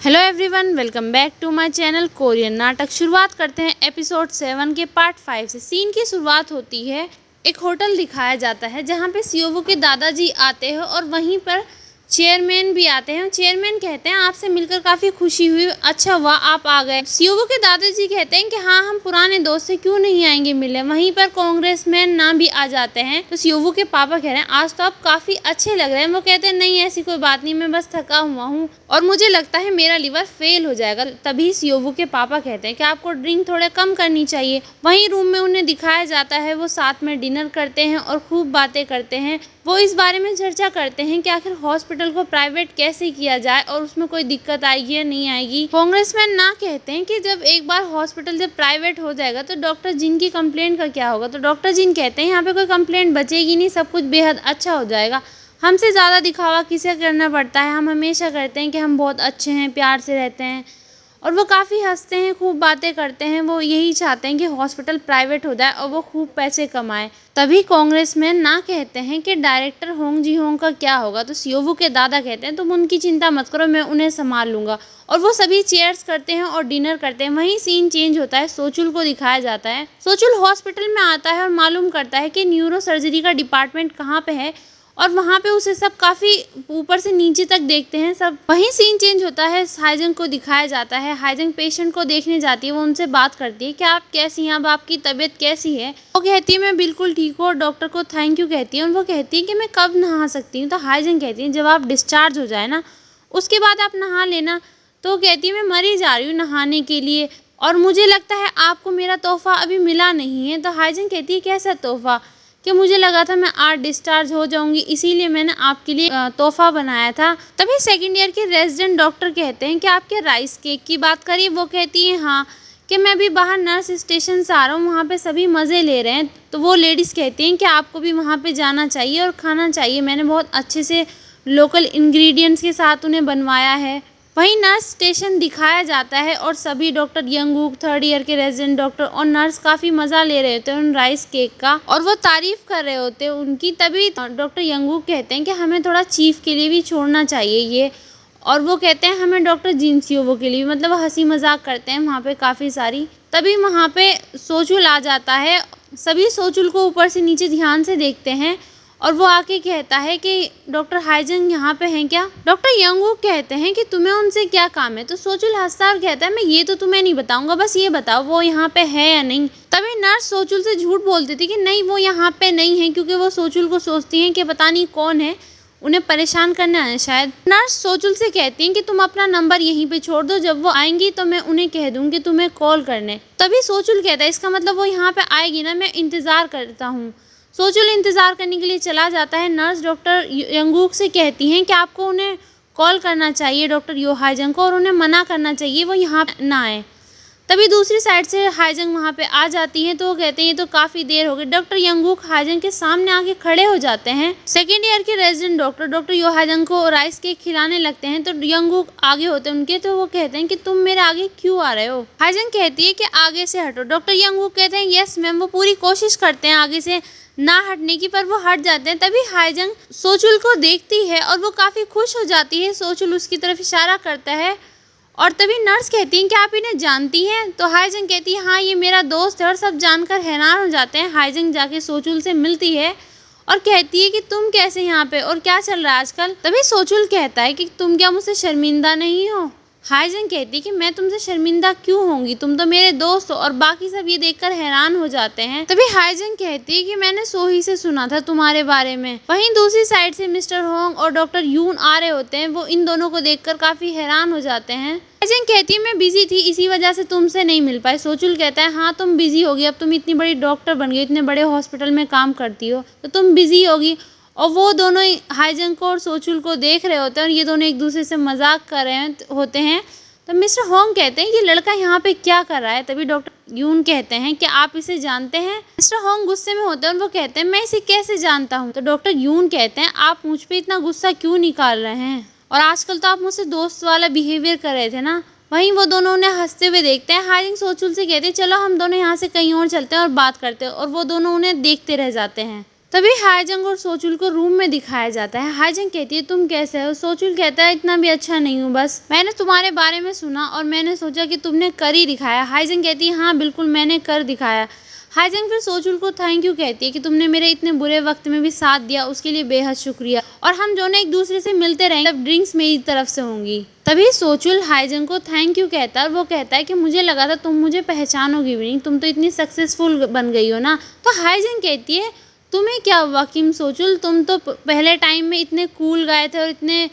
Hello everyone, welcome back to my channel Korean नाटक। शुरुआत करते हैं एपिसोड 7 के पार्ट 5 से। सीन की शुरुआत होती है, एक होटल दिखाया जाता है जहां पे सीओवू के दादाजी आते हैं और वहीं पर चेयरमैन भी आते हैं। चेयरमैन कहते हैं आपसे मिलकर काफ़ी खुशी हुई, अच्छा हुआ आप आ गए। सीओवू के दादाजी कहते हैं कि हाँ, हम पुराने दोस्त से क्यों नहीं आएंगे मिले। वहीं पर कांग्रेसमैन ना भी आ जाते हैं तो सीओवू के पापा कह रहे हैं आज तो आप काफ़ी अच्छे लग रहे हैं। वो कहते हैं नहीं, ऐसी कोई बात नहीं, मैं बस थका हुआ हूँ और मुझे लगता है मेरा लिवर फेल हो जाएगा। तभी सीओवू के पापा कहते हैं कि आपको ड्रिंक थोड़े कम करनी चाहिए। वहीं रूम में उन्हें दिखाया जाता है, वो साथ में डिनर करते हैं और खूब बातें करते हैं। वो इस बारे में चर्चा करते हैं कि आखिर हॉस्पिटल को प्राइवेट कैसे किया जाए और उसमें कोई दिक्कत आएगी या नहीं आएगी। कांग्रेसमैन ना कहते हैं कि जब एक बार हॉस्पिटल जब प्राइवेट हो जाएगा तो डॉक्टर जिन की कंप्लेंट का क्या होगा। तो डॉक्टर जिन कहते हैं यहाँ पे कोई कंप्लेंट बचेगी नहीं, सब कुछ बेहद अच्छा हो जाएगा। हमसे ज़्यादा दिखावा किसे करना पड़ता है, हम हमेशा करते हैं कि हम बहुत अच्छे हैं, प्यार से रहते हैं। और वो काफ़ी हंसते हैं, खूब बातें करते हैं। वो यही चाहते हैं कि हॉस्पिटल प्राइवेट हो जाए और वो खूब पैसे कमाए। तभी कांग्रेसमैन ना कहते हैं कि डायरेक्टर होंग जी होंग का क्या होगा। तो सीओवू के दादा कहते हैं तुम उनकी चिंता मत करो, मैं उन्हें संभाल लूँगा। और वो सभी चेयर्स करते हैं और डिनर करते हैं। वहीं सीन चेंज होता है, सोचुल को दिखाया जाता है। सोचुल हॉस्पिटल में आता है और मालूम करता है कि न्यूरो सर्जरी का डिपार्टमेंट कहाँ पे है और वहाँ पे उसे सब काफ़ी ऊपर से नीचे तक देखते हैं सब। वहीं सीन चेंज होता है, हाइजंग को दिखाया जाता है। हाइजंग पेशेंट को देखने जाती है, वो उनसे बात करती है कि आप कैसी हैं, अब आपकी तबीयत कैसी है। वो कहती है मैं बिल्कुल ठीक हूँ और डॉक्टर को थैंक यू कहती है। और वो कहती है कि मैं कब नहा सकती हूँ। तो हाइजंग कहती है जब आप डिस्चार्ज हो जाए ना, उसके बाद आप नहा लेना। तो वो कहती है मैं मरी जा रही हूँ नहाने के लिए और मुझे लगता है आपको मेरा तोहफा अभी मिला नहीं है। तो हाइजंग कहती है कैसा तोहफा, कि मुझे लगा था मैं आज डिस्चार्ज हो जाऊंगी, इसीलिए मैंने आपके लिए तोहफा बनाया था। तभी सेकंड ईयर के रेजिडेंट डॉक्टर कहते हैं कि आप क्या राइस केक की बात करिए। वो कहती है हाँ, कि मैं भी बाहर नर्स स्टेशन से आ रहा हूँ, वहाँ पे सभी मज़े ले रहे हैं। तो वो लेडीज़ कहती हैं कि आपको भी वहाँ पे जाना चाहिए और खाना चाहिए, मैंने बहुत अच्छे से लोकल इंग्रेडिएंट्स के साथ उन्हें बनवाया है। वहीं नर्स स्टेशन दिखाया जाता है और सभी डॉक्टर यंगूक, थर्ड ईयर के रेजिडेंट डॉक्टर और नर्स काफ़ी मज़ा ले रहे होते हैं उन राइस केक का और वो तारीफ़ कर रहे होते हैं उनकी। तभी डॉक्टर यंगूक कहते हैं कि हमें थोड़ा चीफ के लिए भी छोड़ना चाहिए ये। और वो कहते हैं हमें डॉक्टर जिन सीओवू के लिए, मतलब वो हंसी मजाक करते हैं वहाँ पे काफ़ी सारी। तभी वहाँ पे सोचुल आ जाता है, सभी सोचुल को ऊपर से नीचे ध्यान से देखते हैं और वो आके कहता है कि डॉक्टर हाइजंग यहाँ पे हैं क्या। डॉक्टर यंगूक कहते हैं कि तुम्हें उनसे क्या काम है। तो सोचुल हंसता और कहता है मैं ये तो तुम्हें नहीं बताऊंगा, बस ये बताओ वो यहाँ पे है या नहीं। तभी नर्स सोचुल से झूठ बोलती थी कि नहीं वो यहाँ पे नहीं है, क्योंकि वो सोचुल को सोचती हैं कि पता नहीं कौन है, उन्हें परेशान करना है शायद। नर्स सोचुल से कहती हैं कि तुम अपना नंबर यहीं पे छोड़ दो, जब वो आएंगी तो मैं उन्हें कह दूंगी तुम्हें कॉल करने। तभी सोचुल कहता है इसका मतलब वो यहाँ पे आएगी ना, मैं इंतज़ार करता हूँ। सोचुल इंतज़ार करने के लिए चला जाता है। नर्स डॉक्टर यंगूक से कहती हैं कि आपको उन्हें कॉल करना चाहिए डॉक्टर यो हाइजंग को और उन्हें मना करना चाहिए वो यहाँ ना आए। तभी दूसरी साइड से हाइजंग वहाँ पे आ जाती हैं तो वो कहते हैं ये तो काफ़ी देर हो गई। डॉक्टर यंगूक हाइजंग के सामने आके खड़े हो जाते हैं। सेकेंड ईयर के रेजिडेंट डॉक्टर यो हाइजंग को राइस केक खिलाने लगते हैं। तो यंगूक आगे होते हैं उनके, तो वो कहते हैं कि तुम मेरे आगे क्यों आ रहे हो। हाइजंग कहती है कि आगे से हटो। डॉक्टर यंगूक कहते हैं यस मैम। वो पूरी कोशिश करते हैं आगे से ना हटने की, पर वो हट जाते हैं। तभी हाइजंग सोचुल को देखती है और वो काफ़ी खुश हो जाती है। सोचुल उसकी तरफ इशारा करता है और तभी नर्स कहती हैं कि आप इन्हें जानती हैं। तो हाइजंग कहती है हाँ ये मेरा दोस्त है और सब जानकर हैरान हो जाते हैं। हाइजंग जाके सोचुल से मिलती है और कहती है कि तुम कैसे यहाँ पे और क्या चल रहा है आजकल। तभी सोचुल कहता है कि तुम क्या मुझसे शर्मिंदा नहीं हो। हाइजंग कहती है कि मैं तुमसे शर्मिंदा क्यों होंगी, तुम तो मेरे दोस्त हो। और बाकी सब ये देखकर हैरान हो जाते हैं। तभी हाइजंग कहती है कि मैंने सोही से सुना था तुम्हारे बारे में। वहीं दूसरी साइड से मिस्टर होंग और डॉक्टर यून आ रहे होते हैं। वो इन दोनों को देखकर काफी हैरान हो जाते हैं। हाइजंग कहती है मैं बिजी थी, इसी वजह से तुमसे नहीं मिल पाई। सोचुल कहता है हाँ तुम बिजी होगी, अब तुम इतनी बड़ी डॉक्टर बन गई, इतने बड़े हॉस्पिटल में काम करती हो तो तुम बिजी होगी। और वो दोनों हाइजंग को और सोचुल को देख रहे होते हैं और ये दोनों एक दूसरे से मजाक कर रहे होते हैं। तो मिस्टर होंग कहते हैं ये लड़का यहाँ पे क्या कर रहा है। तभी डॉक्टर यून कहते हैं कि आप इसे जानते हैं। मिस्टर होंग गुस्से में होते हैं और वो कहते हैं मैं इसे कैसे जानता हूँ। तो डॉक्टर यून कहते हैं आप मुझ पे इतना गुस्सा क्यों निकाल रहे हैं, और आजकल तो आप मुझसे दोस्त वाला बिहेवियर कर रहे थे ना। वहीं वो दोनों उन्हें हंसते हुए देखते हैं। हाइजंग सोचुल से कहते हैं चलो हम दोनों यहाँ से कहीं और चलते हैं और बात करते हैं, और वो दोनों उन्हें देखते रह जाते हैं। तभी हाईजंग और सोचुल को रूम में दिखाया जाता है। हाईजंग कहती है तुम कैसे हो? सोचुल कहता है इतना भी अच्छा नहीं हूँ, बस मैंने तुम्हारे बारे में सुना और मैंने सोचा कि तुमने कर ही दिखाया। हाईजंग कहती है हाँ बिल्कुल मैंने कर दिखाया। हाईजंग फिर सोचुल को थैंक यू कहती है कि तुमने मेरे इतने बुरे वक्त में भी साथ दिया, उसके लिए बेहद शुक्रिया, और हम दोनों एक दूसरे से मिलते रहेंगे, तब ड्रिंक्स मेरी तरफ से होंगी। तभी सोचुल हाईजंग को थैंक यू कहता है और वो कहता है कि मुझे लगा था तुम मुझे पहचानोगी भी नहीं, तुम तो इतनी सक्सेसफुल बन गई हो ना। तो हाईजंग कहती है तुम्हें क्या हुआ किम सोचुल, तुम तो पहले टाइम में इतने कूल गए थे और इतने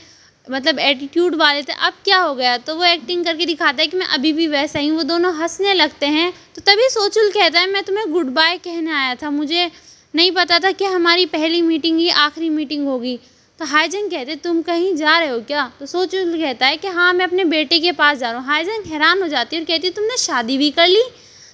मतलब एटीट्यूड वाले थे, अब क्या हो गया? तो वो एक्टिंग करके दिखाता है कि मैं अभी भी वैसा ही हूँ। वो दोनों हंसने लगते हैं। तो तभी सोचुल कहता है मैं तुम्हें गुड बाय कहने आया था, मुझे नहीं पता था कि हमारी पहली मीटिंग ही आखिरी मीटिंग होगी। तो हाईजंग कहते तुम कहीं जा रहे हो क्या? तो सोचुल कहता है कि हाँ मैं अपने बेटे के पास जा रहा हूँ। हाईजंग हैरान हो जाती है और कहती है तुमने शादी भी कर ली?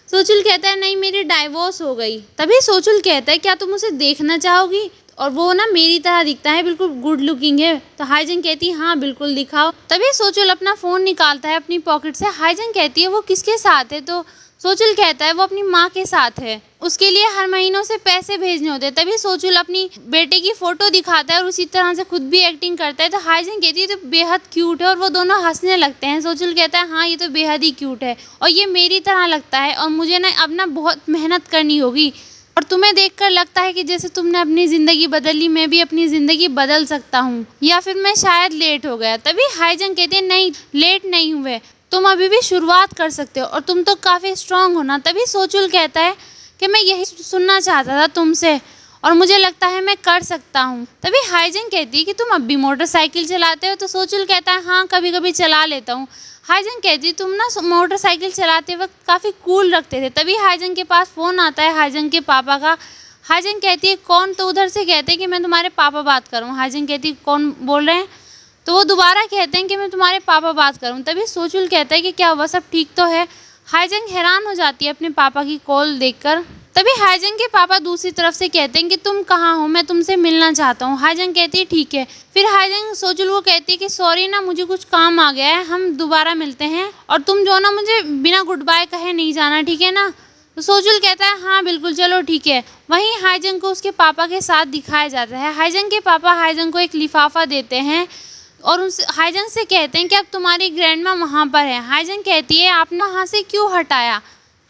सोचुल कहता है नहीं मेरी डाइवोर्स हो गई। तभी सोचुल कहता है क्या तुम उसे देखना चाहोगी? और वो ना मेरी तरह दिखता है, बिल्कुल गुड लुकिंग है। तो हाईजंग कहती है हाँ बिल्कुल दिखाओ। तभी सोचुल अपना फ़ोन निकालता है अपनी पॉकेट से। हाईजंग कहती है वो किसके साथ है? तो सोचुल कहता है वो अपनी माँ के साथ है, उसके लिए हर महीनों से पैसे भेजने होते हैं। तभी सोचुल अपनी बेटे की फ़ोटो दिखाता है और उसी तरह से खुद भी एक्टिंग करता है। तो हाईजंग कहती है तो बेहद क्यूट है और वो दोनों हंसने लगते हैं। सोचुल कहता है हाँ ये तो बेहद ही क्यूट है और ये मेरी तरह लगता है और मुझे ना अब ना बहुत मेहनत करनी होगी और तुम्हें देखकर लगता है कि जैसे तुमने अपनी ज़िंदगी बदल ली, मैं भी अपनी ज़िंदगी बदल सकता हूँ, या फिर मैं शायद लेट हो गया। तभी हाईजंग कहते हैं नहीं लेट नहीं हुए, तुम अभी भी शुरुआत कर सकते हो और तुम तो काफ़ी स्ट्रांग हो ना। तभी सोचुल कहता है कि मैं यही सुनना चाहता था तुमसे और मुझे लगता है मैं कर सकता हूँ। तभी हाईजंग कहती है कि तुम अब भी मोटरसाइकिल चलाते हो? तो सोचुल कहता है हाँ कभी कभी चला लेता हूँ। हाईजंग कहती है तुम ना मोटरसाइकिल चलाते वक्त काफ़ी कूल रखते थे। तभी हाईजंग के पास फ़ोन आता है हाईजंग के पापा का। हाईजंग कहती है कौन? तो उधर से कहते हैं कि मैं तुम्हारे पापा बात करूँ। हाईजंग कहती है कौन बोल रहे हैं? तो वो दोबारा कहते हैं कि मैं तुम्हारे पापा बात करूँ। तभी सोचुल कहता है कि क्या हुआ, सब ठीक तो है? हाईजंग हैरान हो जाती है अपने पापा की कॉल देखकर। तभी हाईजंग के पापा दूसरी तरफ से कहते हैं कि तुम कहाँ हो, मैं तुमसे मिलना चाहता हूँ। हाईजंग कहती है ठीक है। फिर हाईजंग सोचुल को कहती है कि सॉरी ना मुझे कुछ काम आ गया है, हम दोबारा मिलते हैं और तुम जो ना मुझे बिना गुड बाय कहे नहीं जाना, ठीक है ना? तो सोचुल कहता है हाँ बिल्कुल चलो ठीक है। वहीं हाईजंग को उसके पापा के साथ दिखाया जाता है। हाईजंग के पापा हाईजंग को एक लिफाफा देते हैं और उनसे हाईजंग से कहते हैं कि अब तुम्हारी ग्रैंडमा वहाँ पर है। हाईजंग कहती है आपने वहाँ से क्यों हटाया?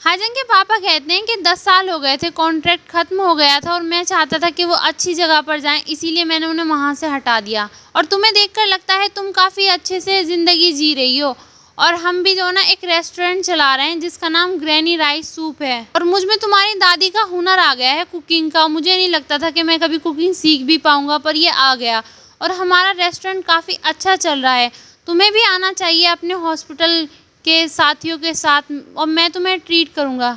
हाईजंग के पापा कहते हैं कि 10 साल हो गए थे, कॉन्ट्रैक्ट ख़त्म हो गया था और मैं चाहता था कि वो अच्छी जगह पर जाएं, इसीलिए मैंने उन्हें वहाँ से हटा दिया और तुम्हें देखकर लगता है तुम काफ़ी अच्छे से ज़िंदगी जी रही हो और हम भी जो ना एक रेस्टोरेंट चला रहे हैं जिसका नाम ग्रैनी राइस सूप है और मुझ में तुम्हारी दादी का हुनर आ गया है कुकिंग का। मुझे नहीं लगता था कि मैं कभी कुकिंग सीख भी पाऊँगा, पर ये आ गया और हमारा रेस्टोरेंट काफ़ी अच्छा चल रहा है। तुम्हें भी आना चाहिए अपने हॉस्पिटल के साथियों के साथ और मैं तुम्हें ट्रीट करूँगा।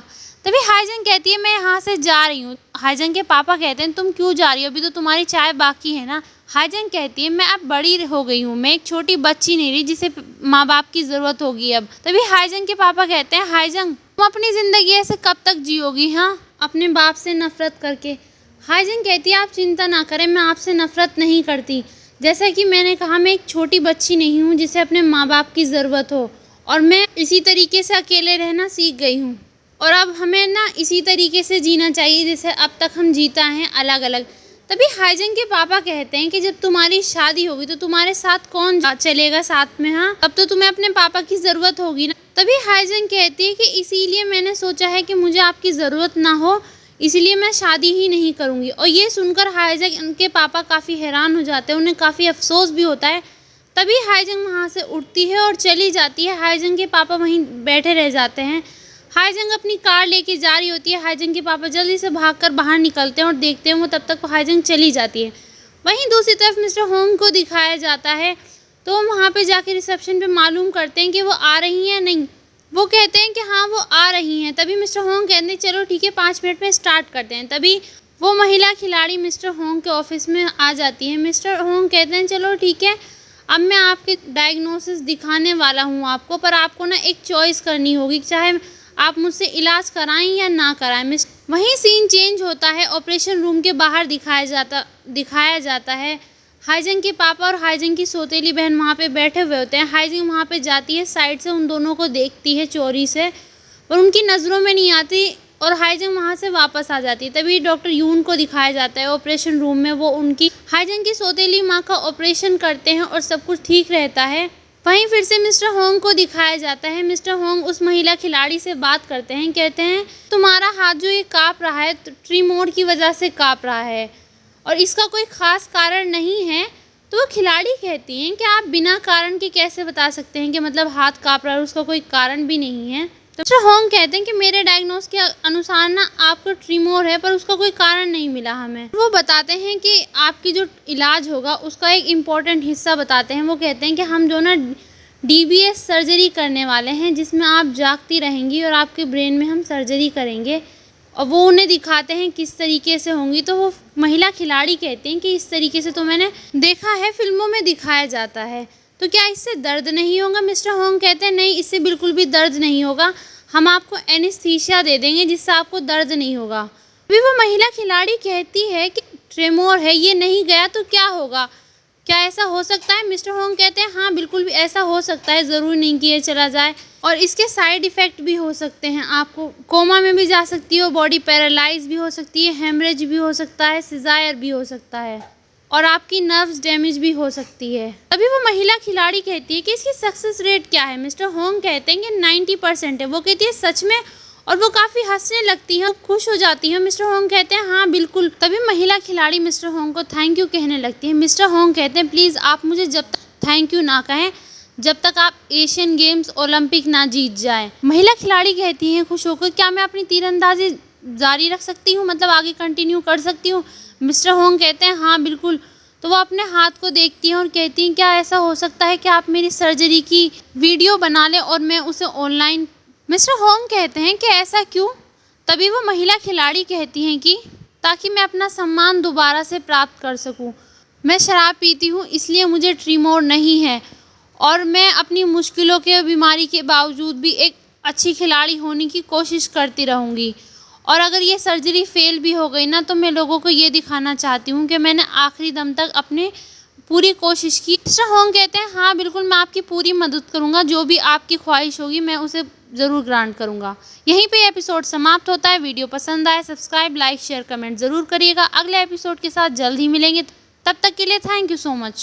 तभी हाईजंग कहती है मैं यहाँ से जा रही हूँ। हाईजंग के पापा कहते हैं तुम क्यों जा रही हो, अभी तो तुम्हारी चाय बाकी है ना। हाईजंग कहती है मैं अब बड़ी हो गई हूँ, मैं एक छोटी बच्ची नहीं रही जिसे माँ बाप की ज़रूरत होगी अब। तभी हाईजंग के पापा कहते हैं हाईजंग तुम अपनी ज़िंदगी ऐसे कब तक जियोगी, हाँ अपने बाप से नफरत करके? हाईजंग कहती है आप चिंता ना करें, मैं आपसे नफरत नहीं करती। जैसा कि मैंने कहा मैं एक छोटी बच्ची नहीं हूँ जिसे अपने माँ बाप की ज़रूरत हो और मैं इसी तरीके से अकेले रहना सीख गई हूँ और अब हमें ना इसी तरीके से जीना चाहिए जैसे अब तक हम जीता हैं अलग अलग। तभी हाईजंग के पापा कहते हैं कि जब तुम्हारी शादी होगी तो तुम्हारे साथ कौन चलेगा साथ में, हाँ अब तो तुम्हें अपने पापा की ज़रूरत होगी ना। तभी हाईजंग कहती है कि इसीलिए मैंने सोचा है कि मुझे आपकी ज़रूरत ना हो, इसलिए मैं शादी ही नहीं करूँगी। और ये सुनकर हाईजंग उनके पापा काफ़ी हैरान हो जाते हैं, उन्हें काफ़ी अफसोस भी होता है। तभी हाईजंग वहाँ से उठती है और चली जाती है। हाईजंग के पापा वहीं बैठे रह जाते हैं। हाईजंग अपनी कार लेके जा रही होती है। हाईजंग के पापा जल्दी से भागकर बाहर निकलते हैं और देखते हैं वो तब तक हाईजंग चली जाती है। वहीं दूसरी तरफ मिस्टर होंग को दिखाया जाता है तो वहाँ पे जाके रिसेप्शन पे मालूम करते हैं कि वो आ रही हैं नहीं। वो कहते हैं कि हाँ वो आ रही हैं। तभी मिस्टर होंग कहते हैं चलो ठीक है 5 मिनट में स्टार्ट करते हैं। तभी वो महिला खिलाड़ी मिस्टर होंग के ऑफिस में आ जाती है। मिस्टर होंग कहते हैं चलो ठीक है अब मैं आपके डायग्नोसिस दिखाने वाला हूँ आपको, पर आपको ना एक चॉइस करनी होगी, चाहे आप मुझसे इलाज कराएं या ना कराएं। वहीं सीन चेंज होता है, ऑपरेशन रूम के बाहर दिखाया जाता है। हाईजंग के पापा और हाईजंग की सौतेली बहन वहाँ पे बैठे हुए होते हैं। हाईजंग वहाँ पे जाती है, साइड से उन दोनों को देखती है चोरी से, पर उनकी नज़रों में नहीं आती और हाईजंग वहाँ से वापस आ जाती है। तभी डॉक्टर यून को दिखाया जाता है ऑपरेशन रूम में, वो उनकी हाईजंग की सौतेली माँ का ऑपरेशन करते हैं और सब कुछ ठीक रहता है। वहीं फिर से मिस्टर होंग को दिखाया जाता है। मिस्टर होंग उस महिला खिलाड़ी से बात करते हैं, कहते हैं तुम्हारा हाथ जो ये काँप रहा है ट्रीमोर की वजह से काँप रहा है और इसका कोई ख़ास कारण नहीं है। तो वो खिलाड़ी कहती हैं कि आप बिना कारण के कैसे बता सकते हैं कि मतलब हाथ काँप रहा है, उसका कोई कारण भी नहीं है। तो मिस्टर होंग कहते हैं कि मेरे डायग्नोस के अनुसार ना आपको ट्रीमोर है, पर उसका कोई कारण नहीं मिला हमें। वो बताते हैं कि आपकी जो इलाज होगा उसका एक इम्पॉर्टेंट हिस्सा बताते हैं। वो कहते हैं कि हम जो ना DBS सर्जरी करने वाले हैं, जिसमें आप जागती रहेंगी और आपके ब्रेन में हम सर्जरी करेंगे और वो उन्हें दिखाते हैं किस तरीके से होंगी। तो वो महिला खिलाड़ी कहते हैं कि इस तरीके से तो मैंने देखा है, फिल्मों में दिखाया जाता है, तो क्या इससे दर्द नहीं होगा? मिस्टर होंग कहते हैं नहीं, इससे बिल्कुल भी दर्द नहीं होगा, हम आपको एनेस्थीसिया दे देंगे जिससे आपको दर्द नहीं होगा। अभी वो महिला खिलाड़ी कहती है कि ट्रेमोर है, ये नहीं गया तो क्या होगा, क्या ऐसा हो सकता है? मिस्टर होंग कहते हैं हाँ बिल्कुल भी ऐसा हो सकता है, ज़रूरी नहीं कि ये चला जाए और इसके साइड इफ़ेक्ट भी हो सकते हैं। आपको कोमा में भी जा सकती हो, बॉडी पैरालाइज भी हो सकती है, हेमरेज भी हो सकता है, सिजायर भी हो सकता है और आपकी नर्व्स डैमेज भी हो सकती है। तभी वो महिला खिलाड़ी कहती है कि इसकी सक्सेस रेट क्या है? मिस्टर होंग कहते हैं कि 90% है। वो कहती है सच में? और वो काफ़ी हंसने लगती है, खुश हो जाती है। मिस्टर होंग कहते हैं हाँ बिल्कुल। तभी महिला खिलाड़ी मिस्टर होंग को थैंक यू कहने लगती है। मिस्टर होंग कहते हैं प्लीज़ आप मुझे जब तक थैंक यू ना कहें जब तक आप एशियन गेम्स ओलंपिक ना जीत जाए। महिला खिलाड़ी कहती हैं खुश होकर क्या मैं अपनी तीरंदाजी जारी रख सकती हूँ, मतलब आगे कंटिन्यू कर सकती हूँ? मिस्टर होंग कहते हैं हाँ बिल्कुल। तो वो अपने हाथ को देखती हैं और कहती हैं क्या ऐसा हो सकता है कि आप मेरी सर्जरी की वीडियो बना लें और मैं उसे ऑनलाइन। मिस्टर होंग कहते हैं कि ऐसा क्यों? तभी वो महिला खिलाड़ी कहती हैं कि ताकि मैं अपना सम्मान दोबारा से प्राप्त कर सकूं। मैं शराब पीती हूं इसलिए मुझे ट्रीमोर नहीं है और मैं अपनी मुश्किलों के बीमारी के बावजूद भी एक अच्छी खिलाड़ी होने की कोशिश करती रहूंगी और अगर ये सर्जरी फेल भी हो गई ना तो मैं लोगों को ये दिखाना चाहती हूँ कि मैंने आखिरी दम तक अपने पूरी कोशिश की। मिस्टर होंग कहते हैं हाँ बिल्कुल मैं आपकी पूरी मदद करूँगा, जो भी आपकी ख्वाहिश होगी मैं उसे ज़रूर ग्रांट करूँगा। यहीं पे एपिसोड समाप्त होता है। वीडियो पसंद आए सब्सक्राइब लाइक शेयर कमेंट ज़रूर करिएगा। अगले एपिसोड के साथ जल्द ही मिलेंगे, तब तक के लिए थैंक यू सो मच।